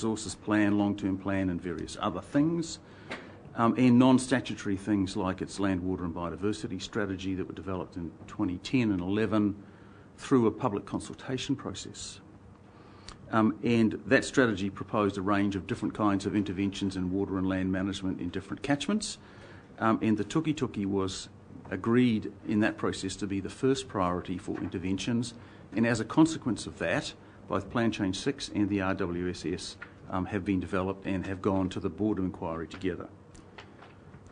resources plan, long-term plan and various other things, and non-statutory things like its land, water and biodiversity strategy that were developed in 2010 and 11 through a public consultation process. And that strategy proposed a range of different kinds of interventions in water and land management in different catchments, and the tuki was agreed in that process to be the first priority for interventions, and as a consequence of that, both Plan Change 6 and the RWSS have been developed and have gone to the Board of Inquiry together.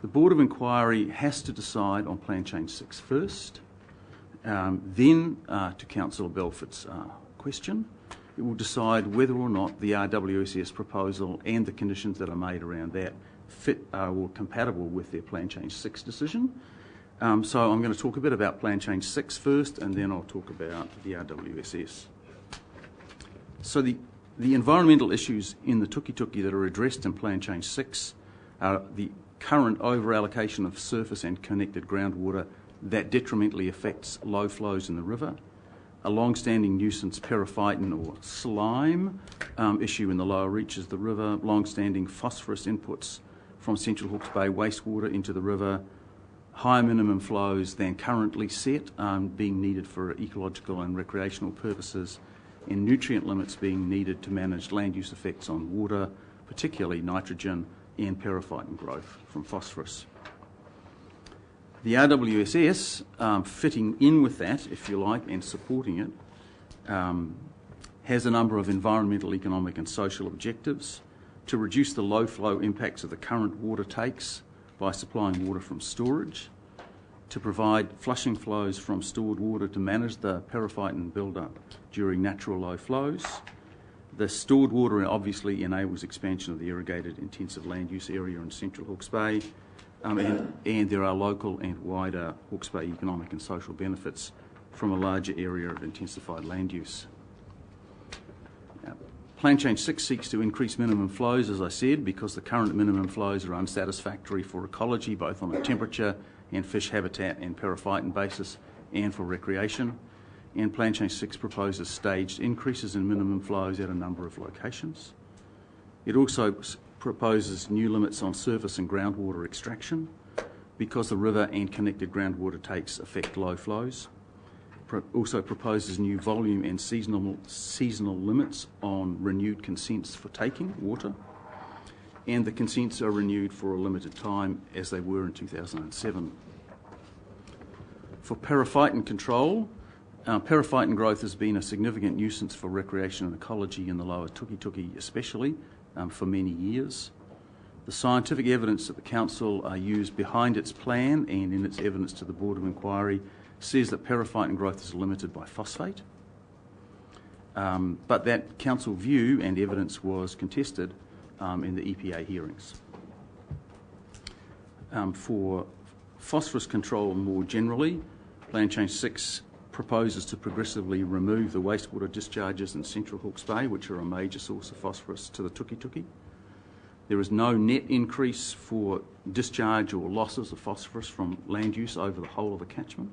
The Board of Inquiry has to decide on Plan Change 6 first, then to Councillor Belford's question, it will decide whether or not the RWSS proposal and the conditions that are made around that fit or compatible with their Plan Change 6 decision. So I'm going to talk a bit about Plan Change 6 first, and then I'll talk about the RWSS. So the environmental issues in the tuki that are addressed in Plan Change 6 are the current over-allocation of surface and connected groundwater that detrimentally affects low flows in the river, a long-standing nuisance periphyton or slime issue in the lower reaches of the river, long-standing phosphorus inputs from Central Hawke's Bay wastewater into the river, higher minimum flows than currently set being needed for ecological and recreational purposes, and nutrient limits being needed to manage land use effects on water, particularly nitrogen and periphyton growth from phosphorus. The RWSS, fitting in with that, if you like, and supporting it, has a number of environmental, economic and social objectives to reduce the low flow impacts of the current water takes by supplying water from storage, to provide flushing flows from stored water to manage the periphyton build-up during natural low flows. The stored water obviously enables expansion of the irrigated intensive land use area in Central Hawke's Bay, and there are local and wider Hawke's Bay economic and social benefits from a larger area of intensified land use. Plan Change 6 seeks to increase minimum flows, as I said, because the current minimum flows are unsatisfactory for ecology, both on a temperature and fish habitat and periphyton basis, and for recreation. And Plan Change 6 proposes staged increases in minimum flows at a number of locations. It also proposes new limits on surface and groundwater extraction because the river and connected groundwater takes affect low flows. Also proposes new volume and seasonal limits on renewed consents for taking water, and the consents are renewed for a limited time as they were in 2007. For periphyton control, periphyton growth has been a significant nuisance for recreation and ecology in the lower tuki especially for many years. The scientific evidence that the Council used behind its plan and in its evidence to the Board of Inquiry says that periphyton growth is limited by phosphate, but that Council view and evidence was contested in the EPA hearings. For phosphorus control more generally, Plan Change 6 proposes to progressively remove the wastewater discharges in Central Hawke's Bay, which are a major source of phosphorus to the tuki. There is no net increase for discharge or losses of phosphorus from land use over the whole of the catchment.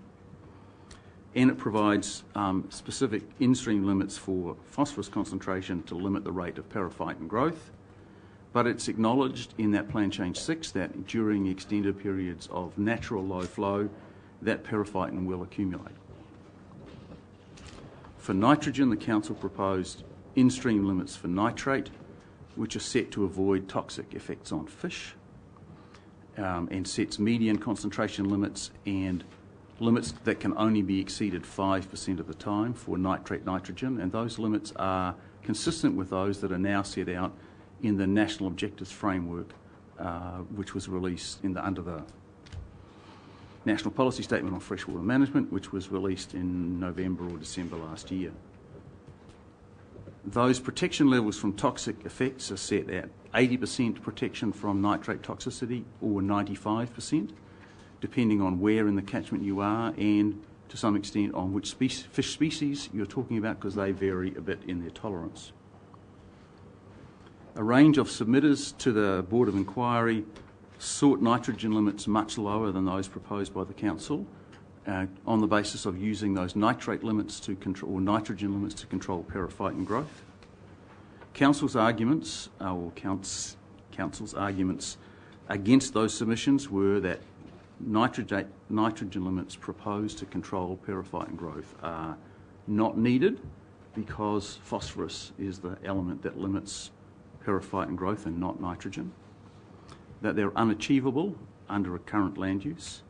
And it provides specific in-stream limits for phosphorus concentration to limit the rate of periphyton growth. But it's acknowledged in that Plan Change 6 that during extended periods of natural low flow, that periphyton will accumulate. For nitrogen, the Council proposed in-stream limits for nitrate, which are set to avoid toxic effects on fish, and sets median concentration limits and limits that can only be exceeded 5% of the time for nitrate nitrogen, and those limits are consistent with those that are now set out in the National Objectives Framework, which was released under the National Policy Statement on Freshwater Management, which was released in November or December last year. Those protection levels from toxic effects are set at 80% protection from nitrate toxicity or 95%, depending on where in the catchment you are and to some extent on which fish species you're talking about, because they vary a bit in their tolerance. A range of submitters to the Board of Inquiry sought nitrogen limits much lower than those proposed by the Council on the basis of using those nitrate limits to control, or nitrogen limits to control periphyton growth. Council's arguments against those submissions were that nitrogen limits proposed to control periphyton growth are not needed because phosphorus is the element that limits periphyton growth and not nitrogen, that they're unachievable under a current land use,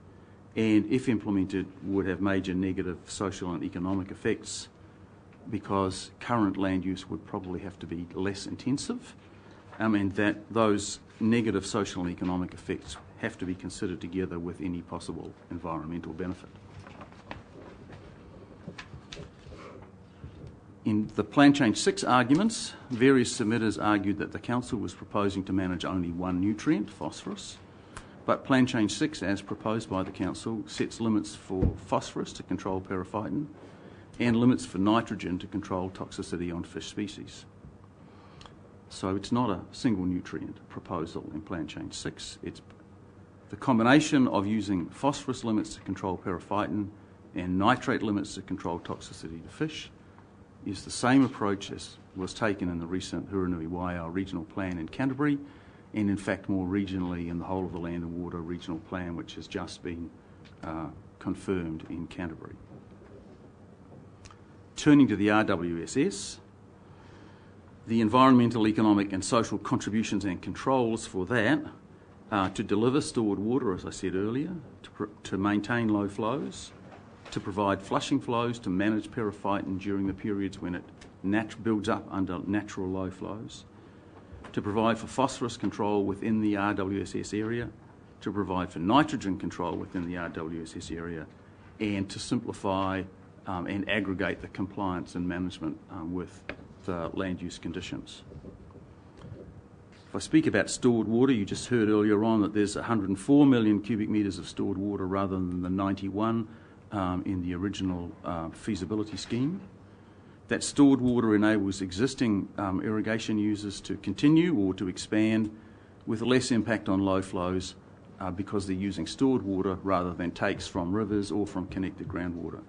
and if implemented would have major negative social and economic effects because current land use would probably have to be less intensive, and that those negative social and economic effects have to be considered together with any possible environmental benefit. In the Plan Change 6 arguments, various submitters argued that the Council was proposing to manage only one nutrient, phosphorus, but Plan Change 6, as proposed by the Council, sets limits for phosphorus to control periphyton and limits for nitrogen to control toxicity on fish species. So it's not a single nutrient proposal in Plan Change 6. It's the combination of using phosphorus limits to control periphyton and nitrate limits to control toxicity to fish is the same approach as was taken in the recent Ruataniwha regional plan in Canterbury, and in fact more regionally in the whole of the land and water regional plan, which has just been confirmed in Canterbury. Turning to the RWSS, the environmental, economic and social contributions and controls for that are to deliver stored water, as I said earlier, to maintain low flows, to provide flushing flows to manage periphyton during the periods when it builds up under natural low flows, to provide for phosphorus control within the RWSS area, to provide for nitrogen control within the RWSS area, and to simplify and aggregate the compliance and management with the land use conditions. If I speak about stored water, you just heard earlier on that there's 104 million cubic metres of stored water rather than the 91 in the original feasibility scheme. That stored water enables existing irrigation users to continue or to expand with less impact on low flows because they're using stored water rather than takes from rivers or from connected groundwater.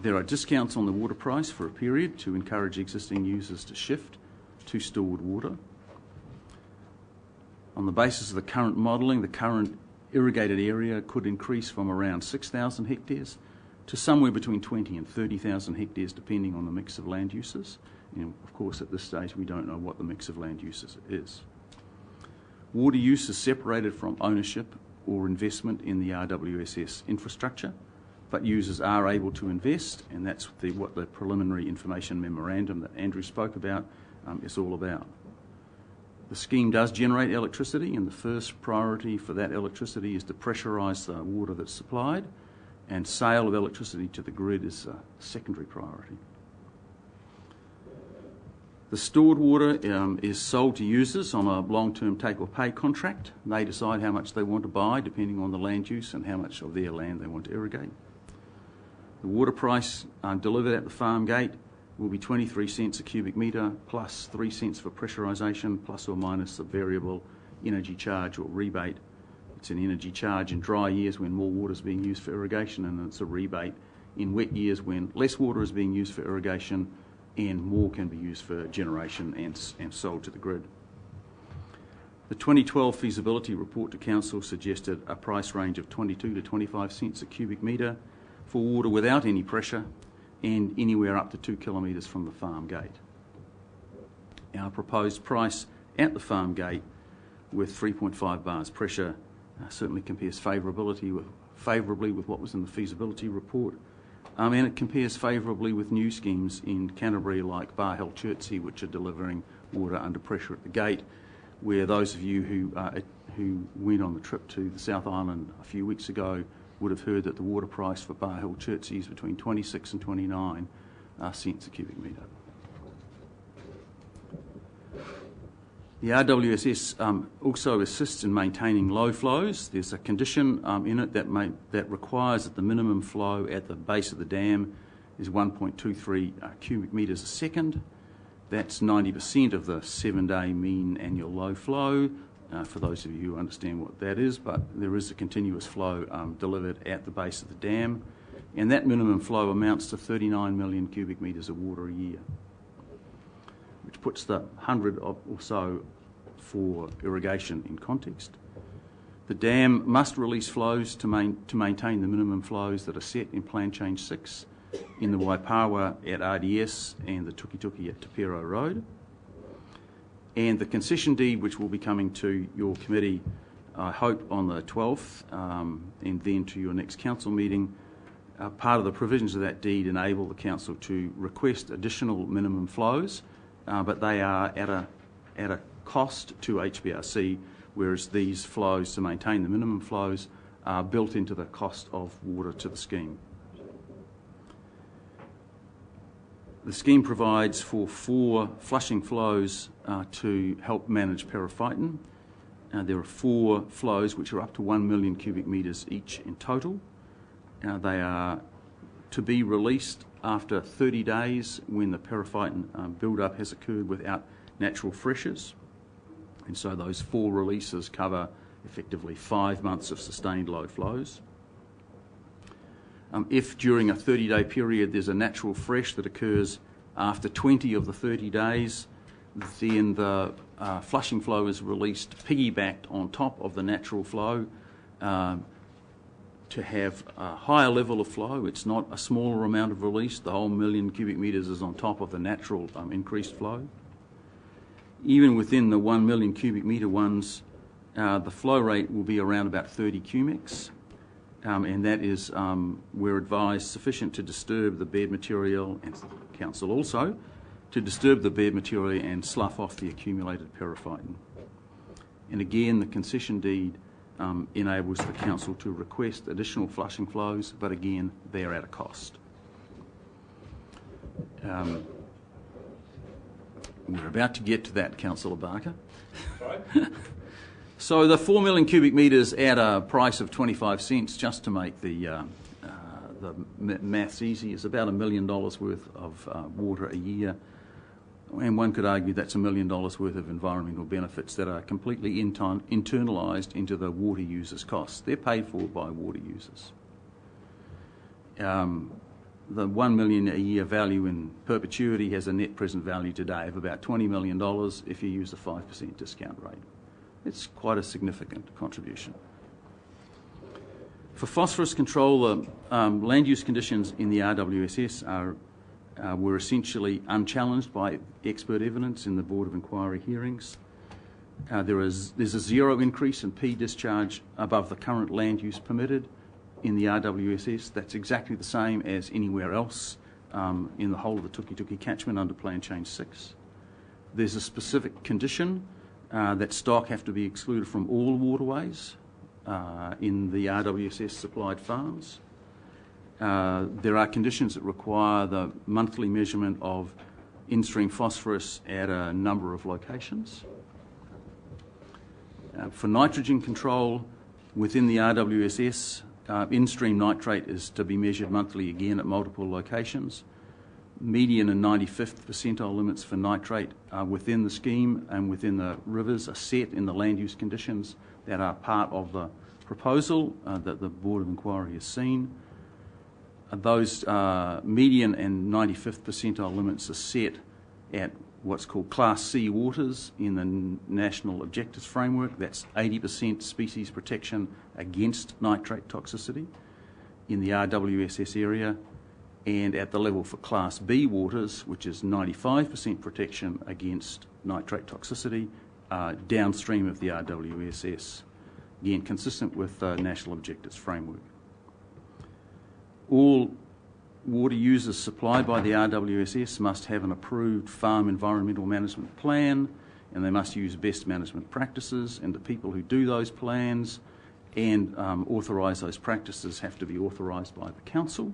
There are discounts on the water price for a period to encourage existing users to shift to stored water. On the basis of the current modelling, the current irrigated area could increase from around 6,000 hectares to somewhere between 20 and 30,000 hectares depending on the mix of land uses. And of course at this stage we don't know what the mix of land uses is. Water use is separated from ownership or investment in the RWSS infrastructure, but users are able to invest, and that's what the preliminary information memorandum that Andrew spoke about is all about. The scheme does generate electricity, and the first priority for that electricity is to pressurise the water that's supplied, and sale of electricity to the grid is a secondary priority. The stored water is sold to users on a long-term take-or-pay contract. They decide how much they want to buy depending on the land use and how much of their land they want to irrigate. The water price delivered at the farm gate will be 23 cents a cubic metre plus 3 cents for pressurisation plus or minus a variable energy charge or rebate. It's an energy charge in dry years when more water is being used for irrigation, and it's a rebate in wet years when less water is being used for irrigation and more can be used for generation and sold to the grid. The 2012 feasibility report to Council suggested a price range of 22 to 25 cents a cubic metre for water without any pressure and anywhere up to 2 kilometres from the farm gate. Our proposed price at the farm gate with 3.5 bars pressure certainly compares favourably with what was in the feasibility report, and it compares favourably with new schemes in Canterbury like Bar Hill Chertsey, which are delivering water under pressure at the gate, where those of you who went on the trip to the South Island a few weeks ago would have heard that the water price for Bar Hill Chertsey is between 26 and 29 cents a cubic metre. The RWSS also assists in maintaining low flows. There's a condition in it that requires that the minimum flow at the base of the dam is 1.23 cubic metres a second. That's 90% of the 7-day mean annual low flow. For those of you who understand what that is, but there is a continuous flow delivered at the base of the dam, and that minimum flow amounts to 39 million cubic metres of water a year. which puts the 100 or so for irrigation in context. The dam must release flows to maintain the minimum flows that are set in Plan Change 6 in the Waipawa at RDS and the Tukituki at Te Pero Road. And the concession deed, which will be coming to your committee, I hope, on the 12th, and then to your next council meeting, part of the provisions of that deed enable the council to request additional minimum flows, but they are at a cost to HBRC, whereas these flows to maintain the minimum flows are built into the cost of water to the scheme. The scheme provides for 4 flushing flows to help manage periphyton. There are 4 flows which are up to 1 million cubic metres each in total. They are to be released after 30 days when the periphyton build-up has occurred without natural freshers. And so those 4 releases cover effectively 5 months of sustained low flows. If during a 30-day period there's a natural fresh that occurs after 20 of the 30 days, then the flushing flow is released piggybacked on top of the natural flow to have a higher level of flow. It's not a smaller amount of release. The whole 1 million cubic metres is on top of the natural increased flow. Even within the 1 million cubic metre ones, the flow rate will be around about 30 cumecs. And that is, we're advised, sufficient to disturb the bed material, and council also, to disturb the bed material and slough off the accumulated periphyton. And again, the concession deed enables the council to request additional flushing flows, but again, they're at a cost. We're about to get to that, Councillor Barker. Sorry? So the 4 million cubic metres at a price of 25 cents, just to make the maths easy, is about $1 million worth of water a year. And one could argue that's $1 million worth of environmental benefits that are completely internalised into the water users' costs. They're paid for by water users. The $1 million a year value in perpetuity has a net present value today of about $20 million if you use a 5% discount rate. It's quite a significant contribution. For phosphorus control, land use conditions in the RWSS were essentially unchallenged by expert evidence in the Board of Inquiry hearings. There's a 0 increase in P discharge above the current land use permitted in the RWSS. That's exactly the same as anywhere else in the whole of the Tukituki catchment under Plan Change 6. There's a specific condition that stock have to be excluded from all waterways in the RWSS supplied farms. There are conditions that require the monthly measurement of in-stream phosphorus at a number of locations. For nitrogen control within the RWSS, in-stream nitrate is to be measured monthly again at multiple locations. Median and 95th percentile limits for nitrate within the scheme and within the rivers are set in the land use conditions that are part of the proposal that the Board of Inquiry has seen. Those median and 95th percentile limits are set at what's called Class C waters in the National Objectives Framework. That's 80% species protection against nitrate toxicity in the RWSS area, and at the level for Class B waters, which is 95% protection against nitrate toxicity downstream of the RWSS, again consistent with the National Objectives Framework. All water users supplied by the RWSS must have an approved farm environmental management plan, and they must use best management practices, and the people who do those plans and authorise those practices have to be authorised by the council.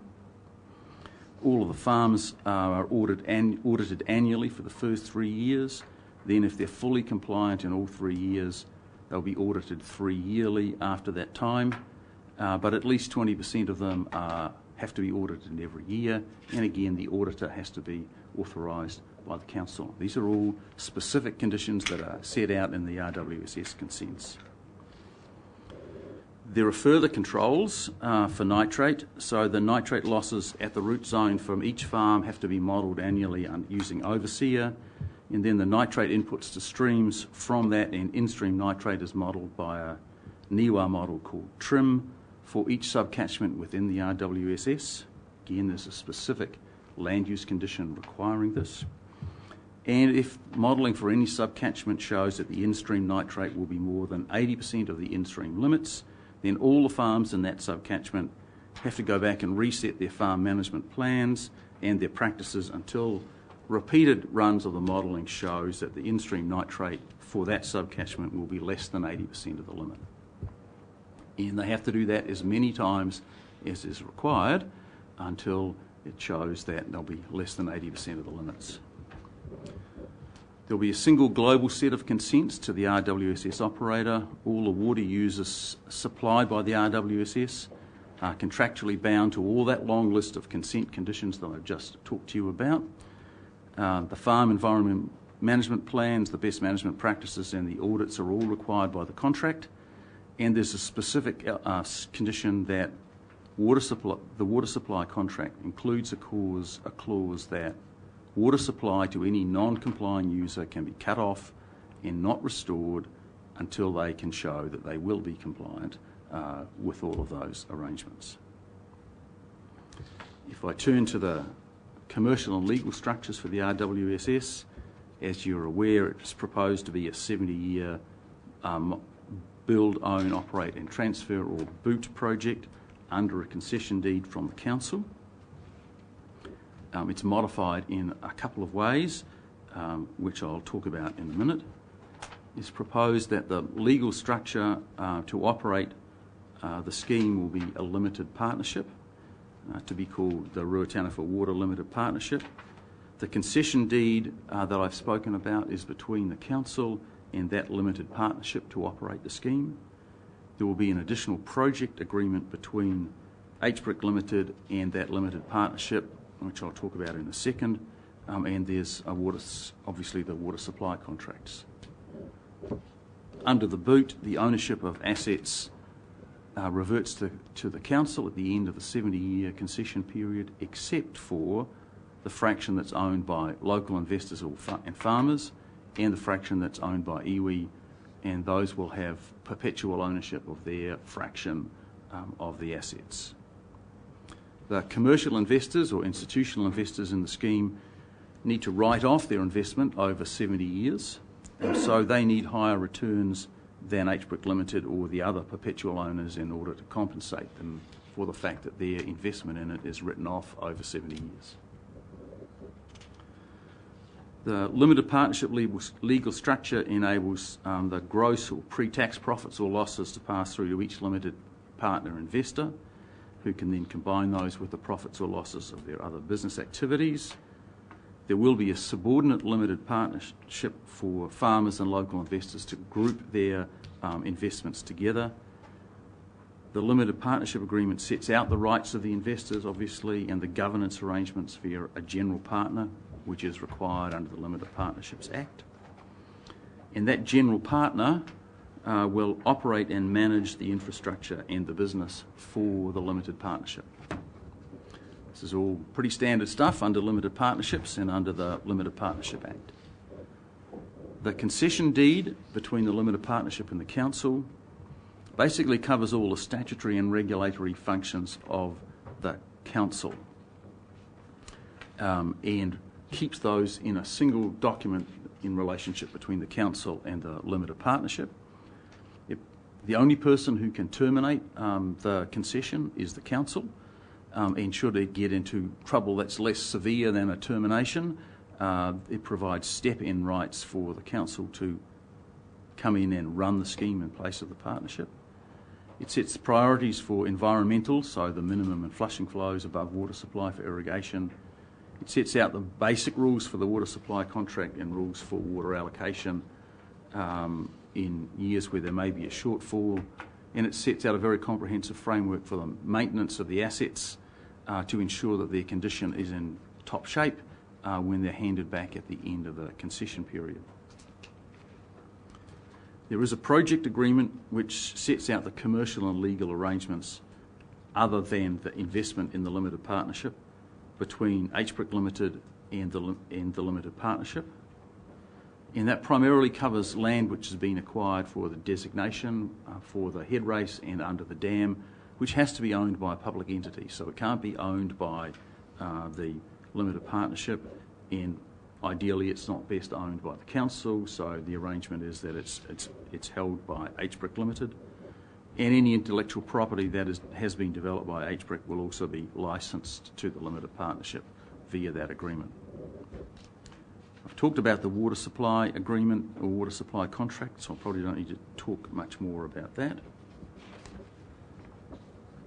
All of the farms are audited annually for the first 3 years. Then if they're fully compliant in all 3 years, they'll be audited 3 yearly after that time. But at least 20% of them have to be audited every year. And again, the auditor has to be authorised by the council. These are all specific conditions that are set out in the RWSS consents. There are further controls for nitrate. So the nitrate losses at the root zone from each farm have to be modelled annually using overseer, And then the nitrate inputs to streams from that, and in-stream nitrate is modelled by a NIWA model called TRIM for each subcatchment within the RWSS. Again, there's a specific land use condition requiring this. And if modelling for any subcatchment shows that the in-stream nitrate will be more than 80% of the in-stream limits, then all the farms in that subcatchment have to go back and reset their farm management plans and their practices until repeated runs of the modelling shows that the in-stream nitrate for that subcatchment will be less than 80% of the limit. And they have to do that as many times as is required until it shows that they'll be less than 80% of the limits. There'll be a single global set of consents to the RWSS operator. All the water users supplied by the RWSS are contractually bound to all that long list of consent conditions that I've just talked to you about. The farm environment management plans, the best management practices and the audits are all required by the contract, and there's a specific condition that the water supply contract includes a clause that water supply to any non-compliant user can be cut off and not restored until they can show that they will be compliant with all of those arrangements. If I turn to the commercial and legal structures for the RWSS, as you're aware, it's proposed to be a 70-year build, own, operate and transfer, or BOOT project under a concession deed from the council. It's modified in a couple of ways, which I'll talk about in a minute. It's proposed that the legal structure to operate the scheme will be a limited partnership, to be called the Ruataniwha Water Limited Partnership. The concession deed that I've spoken about is between the council and that limited partnership to operate the scheme. There will be an additional project agreement between HBRIC Ltd and that limited partnership, which I'll talk about in a second, and there's obviously the water supply contracts. Under the BOOT, the ownership of assets reverts to the council at the end of the 70-year concession period, except for the fraction that's owned by local investors and farmers, and the fraction that's owned by iwi, and those will have perpetual ownership of their fraction of the assets. The commercial investors or institutional investors in the scheme need to write off their investment over 70 years, and so they need higher returns than HBRIC Ltd or the other perpetual owners in order to compensate them for the fact that their investment in it is written off over 70 years. The limited partnership legal structure enables the gross or pre-tax profits or losses to pass through to each limited partner investor, who can then combine those with the profits or losses of their other business activities. There will be a subordinate limited partnership for farmers and local investors to group their investments together. The limited partnership agreement sets out the rights of the investors, obviously, and the governance arrangements for a general partner, which is required under the Limited Partnerships Act. And that general partner will operate and manage the infrastructure and the business for the limited partnership. This is all pretty standard stuff under limited partnerships and under the Limited Partnership Act. The concession deed between the limited partnership and the council basically covers all the statutory and regulatory functions of the council and keeps those in a single document in relationship between the council and the limited partnership. The only person who can terminate the concession is the council, and should it get into trouble that's less severe than a termination, it provides step-in rights for the council to come in and run the scheme in place of the partnership. It sets priorities for environmental, so the minimum and flushing flows above water supply for irrigation. It sets out the basic rules for the water supply contract and rules for water allocation in years where there may be a shortfall, and it sets out a very comprehensive framework for the maintenance of the assets to ensure that their condition is in top shape when they're handed back at the end of the concession period. There is a project agreement which sets out the commercial and legal arrangements other than the investment in the limited partnership between HBRIC Ltd and the limited partnership. And that primarily covers land which has been acquired for the designation, for the head race and under the dam, which has to be owned by a public entity. So it can't be owned by the limited partnership, and ideally it's not best owned by the council, so the arrangement is that it's held by HBRIC Ltd, and any intellectual property that has been developed by HBRIC will also be licensed to the limited partnership via that agreement. I've talked about the water supply agreement or water supply contract, so I probably don't need to talk much more about that.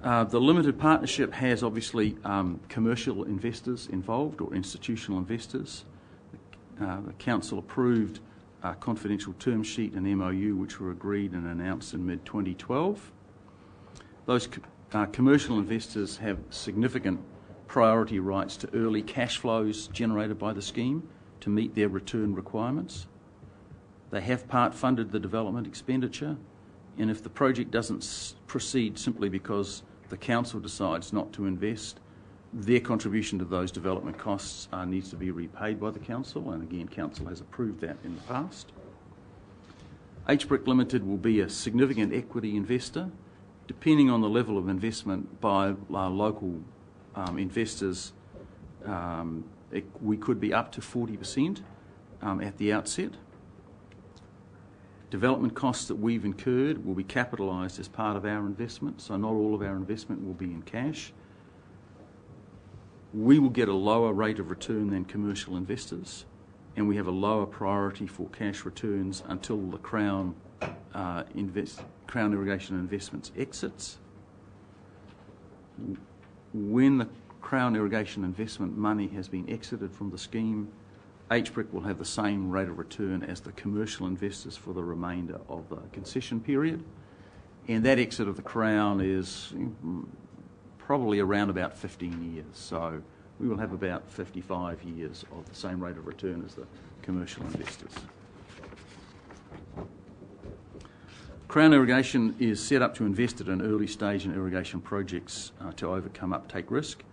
The limited partnership has obviously commercial investors involved or institutional investors. The council approved a confidential term sheet and MOU which were agreed and announced in mid-2012. Those commercial investors have significant priority rights to early cash flows generated by the scheme to meet their return requirements. They have part funded the development expenditure, and if the project doesn't proceed simply because the council decides not to invest, their contribution to those development costs needs to be repaid by the council, and again, council has approved that in the past. HBRIC Ltd will be a significant equity investor. Depending on the level of investment by local investors, we could be up to 40% at the outset. Development costs that we've incurred will be capitalised as part of our investment, so not all of our investment will be in cash. We will get a lower rate of return than commercial investors, and we have a lower priority for cash returns until the Crown Irrigation Investments exits. When the Crown Irrigation Investment money has been exited from the scheme, HBRIC will have the same rate of return as the commercial investors for the remainder of the concession period, and that exit of the Crown is probably around about 15 years, so we will have about 55 years of the same rate of return as the commercial investors. Crown Irrigation is set up to invest at an early stage in irrigation projects to overcome uptake risk.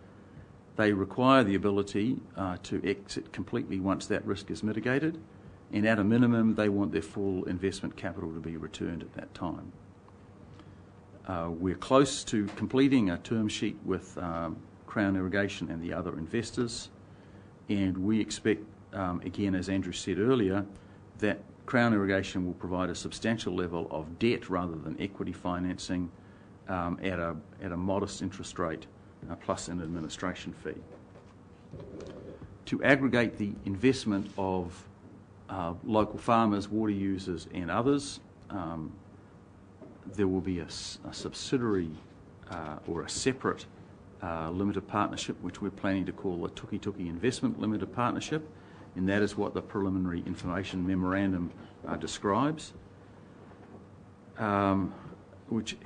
They require the ability to exit completely once that risk is mitigated, and at a minimum they want their full investment capital to be returned at that time. We're close to completing a term sheet with Crown Irrigation and the other investors, and we expect, again, as Andrew said earlier, that Crown Irrigation will provide a substantial level of debt rather than equity financing at a modest interest rate plus an administration fee. To aggregate the investment of local farmers, water users and others, there will be a subsidiary or a separate limited partnership which we're planning to call the Tuki Investment Limited Partnership, and that is what the preliminary information memorandum describes, which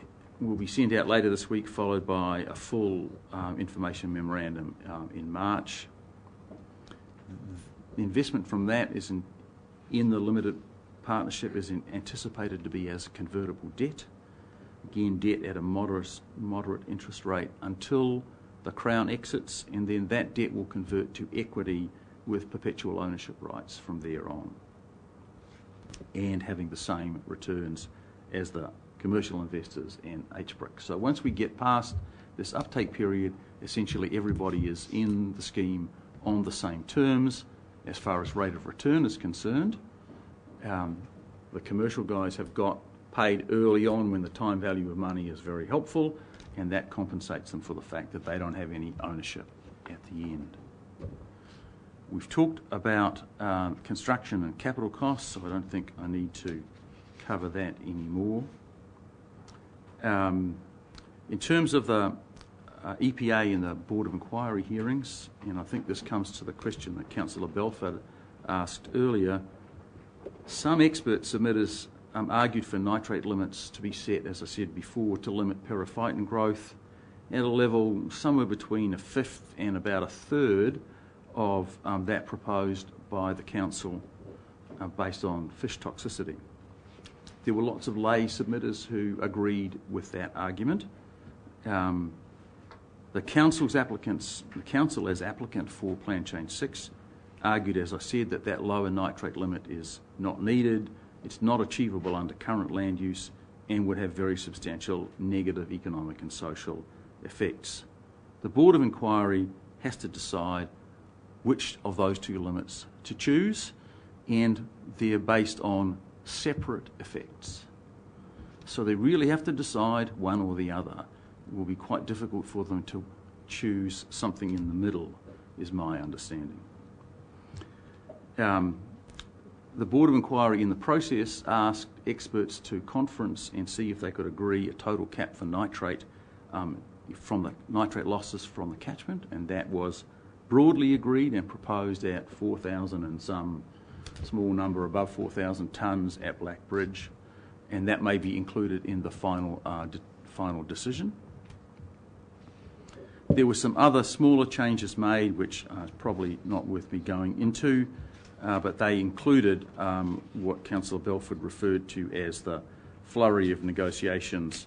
will be sent out later this week, followed by a full information memorandum in March. The investment from that is in the limited partnership is anticipated to be as convertible debt. Again, debt at a moderate interest rate until the Crown exits, and then that debt will convert to equity with perpetual ownership rights from there on, and having the same returns as the commercial investors and HBRIC. So once we get past this uptake period, essentially everybody is in the scheme on the same terms as far as rate of return is concerned. The commercial guys have got paid early on when the time value of money is very helpful, and that compensates them for the fact that they don't have any ownership at the end. We've talked about construction and capital costs, so I don't think I need to cover that anymore. In terms of the EPA and the Board of Inquiry hearings, and I think this comes to the question that Councillor Belford asked earlier, some expert submitters argued for nitrate limits to be set, as I said before, to limit periphyton growth at a level somewhere between a fifth and about a third of that proposed by the council based on fish toxicity. There were lots of lay submitters who agreed with that argument. The council as applicant for Plan Change 6 argued, as I said, that that lower nitrate limit is not needed, it's not achievable under current land use, and would have very substantial negative economic and social effects. The Board of Inquiry has to decide which of those two limits to choose, and they're based on separate effects. So they really have to decide one or the other. It will be quite difficult for them to choose something in the middle, is my understanding. The Board of Inquiry in the process asked experts to conference and see if they could agree a total cap for nitrate from the nitrate losses from the catchment, and that was broadly agreed and proposed at 4,000 and some small number above 4,000 tonnes at Black Bridge, and that may be included in the final decision. There were some other smaller changes made, which are probably not worth me going into, but they included what Councillor Belford referred to as the flurry of negotiations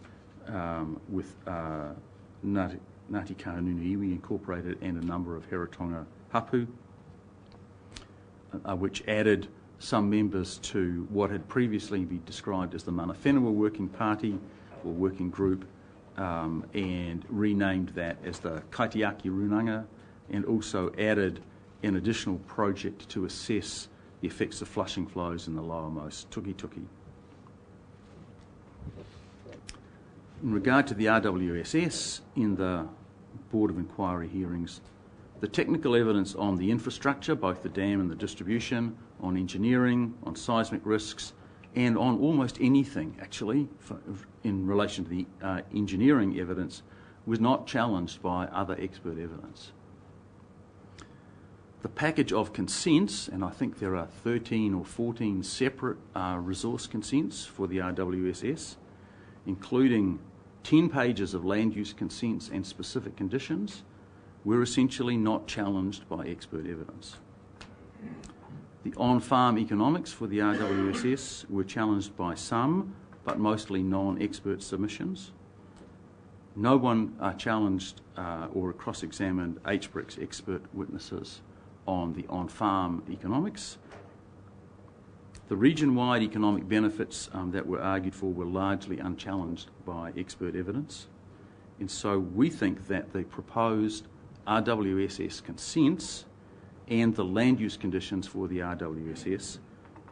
with Ngāti Kahungunu Incorporated and a number of Heratonga hapu, which added some members to what had previously been described as the Mana Whenua Working Party or Working Group, and renamed that as the Kaitiaki Runanga, and also added an additional project to assess the effects of flushing flows in the lowermost Tuki. In regard to the RWSS, in the Board of Inquiry hearings, the technical evidence on the infrastructure, both the dam and the distribution, on engineering, on seismic risks, and on almost anything, actually, in relation to the engineering evidence, was not challenged by other expert evidence. The package of consents, and I think there are 13 or 14 separate resource consents for the RWSS, including 10 pages of land use consents and specific conditions, were essentially not challenged by expert evidence. The on-farm economics for the RWSS were challenged by some, but mostly non-expert submissions. No one challenged or cross-examined HBRIC's expert witnesses on the on-farm economics. The region-wide economic benefits that were argued for were largely unchallenged by expert evidence, and so we think that the proposed RWSS consents and the land use conditions for the RWSS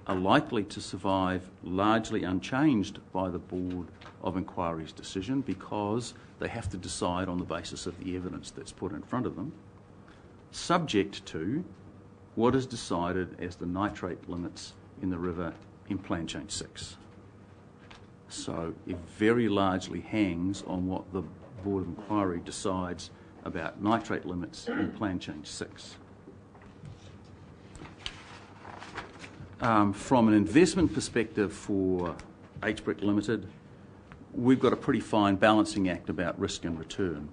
are likely to survive largely unchanged by the Board of Inquiry's decision, because they have to decide on the basis of the evidence that's put in front of them, subject to what is decided as the nitrate limits in the river in Plan Change 6. So it very largely hangs on what the Board of Inquiry decides about nitrate limits in Plan Change 6. From an investment perspective for HBRIC Ltd, we've got a pretty fine balancing act about risk and return.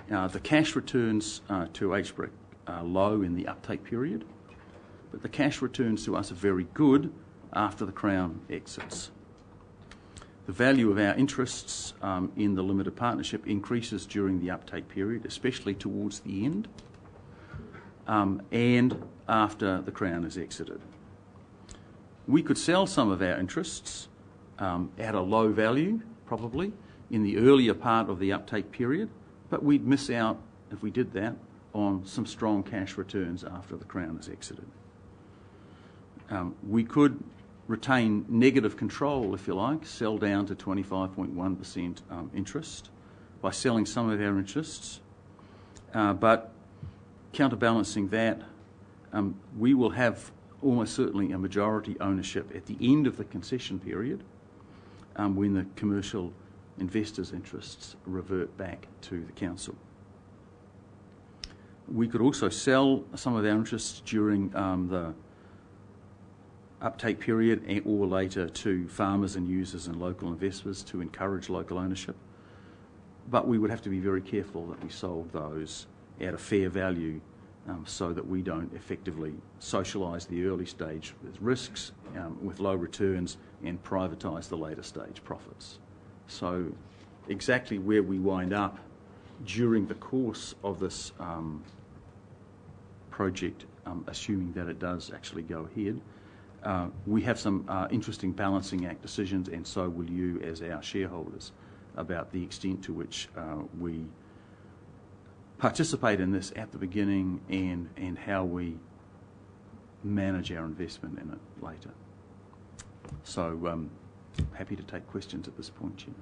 The cash returns to HBRIC are low in the uptake period, but the cash returns to us are very good after the Crown exits. The value of our interests in the limited partnership increases during the uptake period, especially towards the end, and after the Crown is exited. We could sell some of our interests at a low value, probably, in the earlier part of the uptake period, but we'd miss out, if we did that, on some strong cash returns after the Crown is exited. We could retain negative control, if you like, sell down to 25.1% interest by selling some of our interests, but counterbalancing that, we will have almost certainly a majority ownership at the end of the concession period when the commercial investors' interests revert back to the council. We could also sell some of our interests during the uptake period or later to farmers and users and local investors to encourage local ownership, but we would have to be very careful that we sold those at a fair value so that we don't effectively socialise the early stage with risks, with low returns, and privatise the later stage profits. So exactly where we wind up during the course of this project assuming that it does actually go ahead. We have some interesting balancing act decisions, and so will you as our shareholders, about the extent to which we participate in this at the beginning and how we manage our investment in it later. So happy to take questions at this point, Chair.